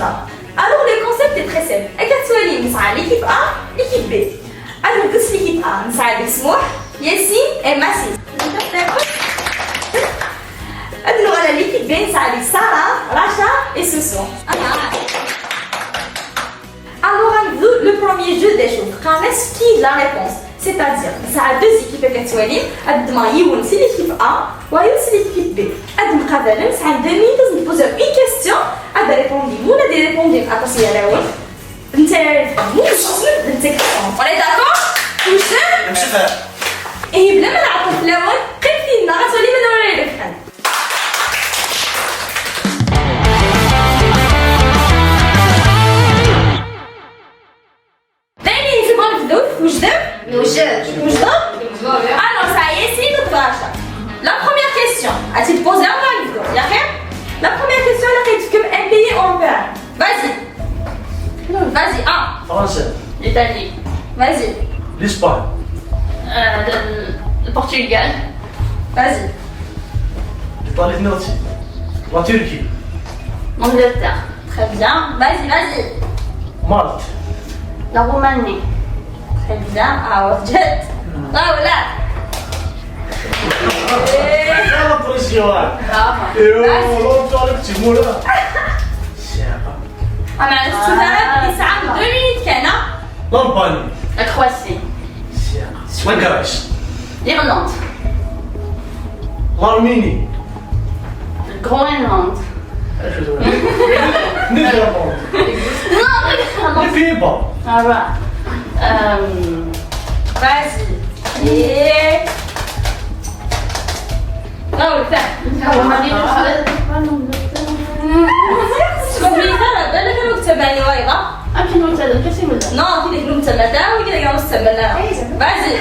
Alors le concept est très simple. Akatouali نسعى l'équipe A, l'équipe B. Alors قص l'équipe A نسعى بسموح, Yassine et Massi. Alors على l'équipe B نسعى Sarah, Racha et Soso. Alors le premier jeu des choses, Khames qui la réponse. C'est-à-dire, ça a deux équipes كتوالي قد ما يون سي l'équipe A ويون سي l'équipe B. قد مقابلا ça a 2 minutes لازم نبوزو une question قد ريبوندي ولا دي ريبوندي عطاسي الاول انت مش انت كتفهم. On est d'accord؟ واش نمشي فيها ايه بلا ما نعرفو في الاول قلت لنا غتولي من ورا الفحال. Alors ça y est, c'est tout vache. La première question, as-tu posé un livre? La première question, elle est que un pays européen. Vas-y. Vas-y, un. فرنسا l'Italie, Vas-y. الاسبان le Portugal, Vas-y. ايطاليا 92 لا تركي l'Angleterre, Très bien. Vas-y, vas-y. مالت la Roumanie, Très bien. Ah, ouais, jet. Ah, voilà. لا بريسيون bravo. ايوا لا تعرف تمولا سيابا On a tout à l'heure, ça a 2 minutes, Ken, hein? لالبانيا La Croatie, سيابا وانكراش l'Irlande, الارميني le Groenland. نيدرلاند Non, البيبا ah ouais. Vas-y. Et... Ah, ouais, La Roumanie, كمبيوتر بالك انه كتباني وايضا. أمكن نقول كيف يقول نو كي ديك المتمتة وكي ديك المستقبل. Vas-y.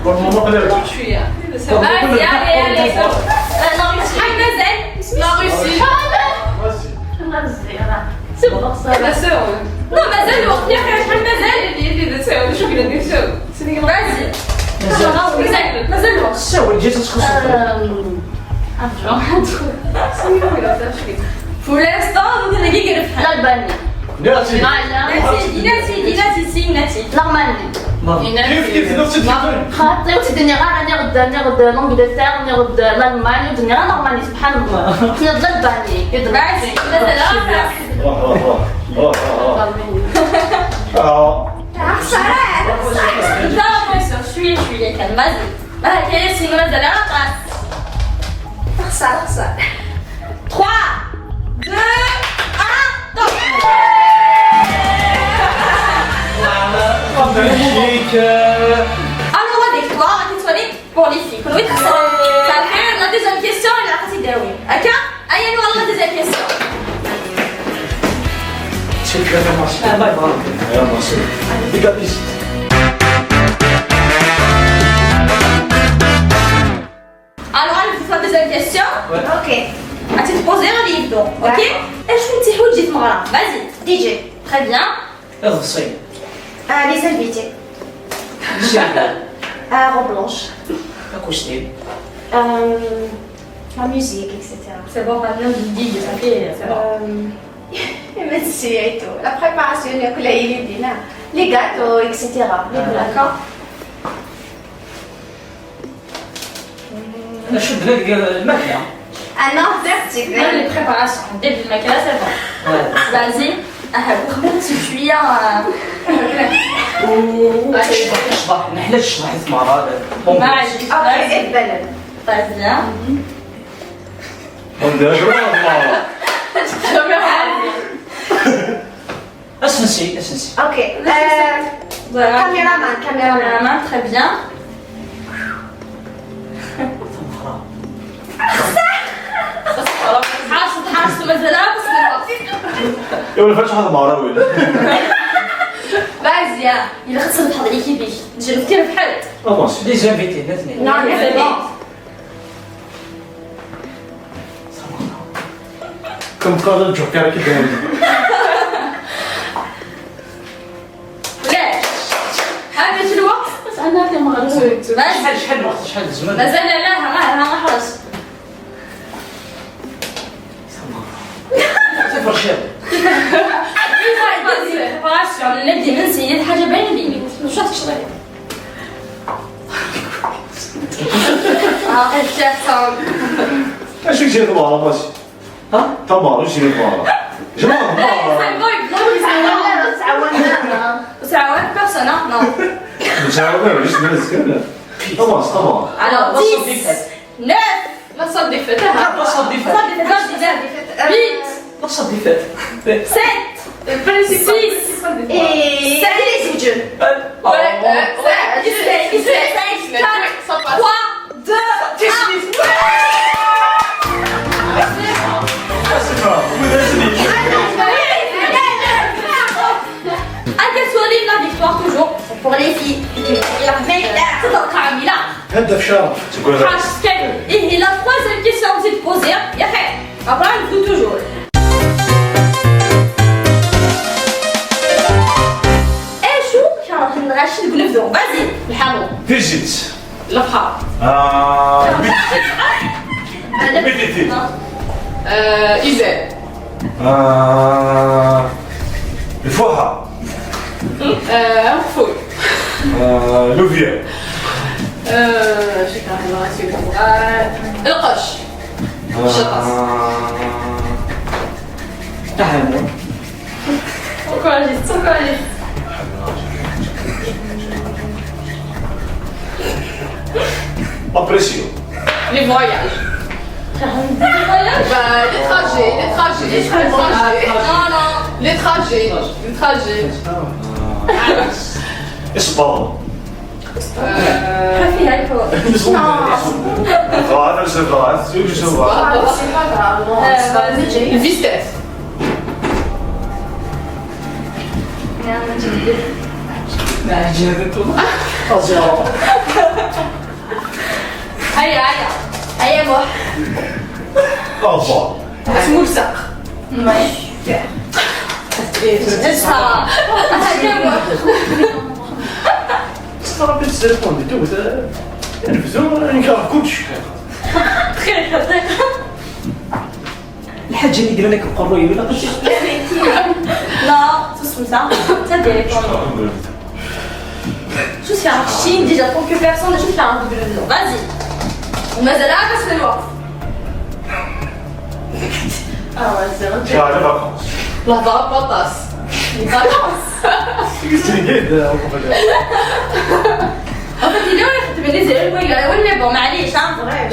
والله ما قدرت شوية. Vas-y, allez. Non, شحال مازال؟ La Russie. C'est bon ça. نو مازال الوقت يا اخي شحال مازال؟ Vas-y. مازال الوقت. شو جيت تخصص Pour l'instant, vous avez dit que le l'Albanie, ناتي Nati. l'Allemagne. كيف نفس الفكره خاطر تدني غير نغد لونجلتير نغد الالمان ودني غير نورمالي سبحان الله نغد الالباني Vas-y, مثلا. شوية كان مازال. ما كاين شي مازال عطاس. خسر. 3 2 1 طب. Alors la victoire qui soit pour les filles. Oui, ça fait la deuxième question et la partie de oui. OK? Allez, nous allons la deuxième question. Alors, on va faire la deuxième question. Ok. Tu te poser un livre, donc, ok? Est-ce que tu as dit moi? Vas-y. DJ. Très bien. الصين Les invités. Robe blanche. اكوستيك La musique, etc. C'est bon, maintenant je dis, ça fait. C'est bon. Merci et tout. La préparation, les gâteaux, etc. D'accord. شد لك الماكله Un an vertic. Même les préparations, début de ma classe, c'est bon. Vas-y. وخبرت شوية. اشرح نحن نشرح مرات ما عندي. Ok, البلد. Très bien. اسنسي Ok. Voilà. Caméraman. La main, très bien. حاسة مازال بس يقول الفتح هذا مراوي Vas-y, il reste sur le travail d'équipe. Je le tire بحال. ماشي دي زانفيتي الاثنين Non, c'est bon. كم قال الجوكر كده ليش؟ هذا شنو الوقت؟ بس أنا هذه مغرب. شحال الوقت شحال الزمان مازال لا ما حرص. صفر شهر كيف نبدي من سيد حاجه باينه لي شو تشتغلي الشيخ اش يجي طبعا ماشي ها طبعا وش يجي طبعا جماعه وسعوات بيرسونا نو مش عارف ايش الناس كامله طبعا على 10 9 لا صدفتها. لا صدفت لا صدفت 7 البرنسيبال 6 ايه سجن la victoire toujours pour les filles. Mais تتوقع عميلة هدف شرف إيه la troisième question que tu poses يا خير après on joue toujours. شو كان نغش نقول نبدو vas-y الحمو فيجيت البحر بديتي إزاء الفوحة خوي لوفيا القش تحمل encore juste ابريسيو les voyages les trajets les trajets اسبان فيها الفوق غادر سفرات شو سفرات vitesse هيا موح افضل ملصق اسمع صار بالتليفون دوت التلفزيون نكره كلشي خير الحاجه اللي درنا لك القروي ولا قلتي لا تسمع ça dépend شو ساعة شين ديجا tant que personne شو ساعة تقول vas-y ومازال عاكس في الوقت شهر فاكونس لحظة بطاس قلت لي كيف En fait, il est où tu veux les ولا bon معليش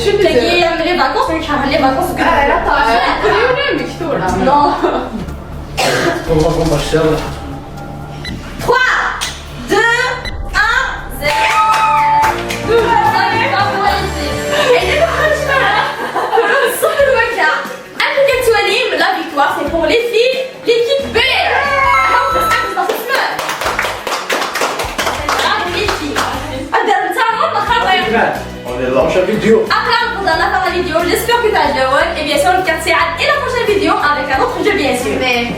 شو تلاقي يعمل لي فاكونس من شهر لي فاكونس لا طبعا مكتورة نو والله كون بشتغل 3 2 1 la victoire c'est pour les filles, l'équipe B. On est là, on vidéo. Après, on va faire la vidéo. J'espère que tu as joué. Et bien sûr, le 4 c'est à la prochaine vidéo avec un autre jeu, bien sûr. Mais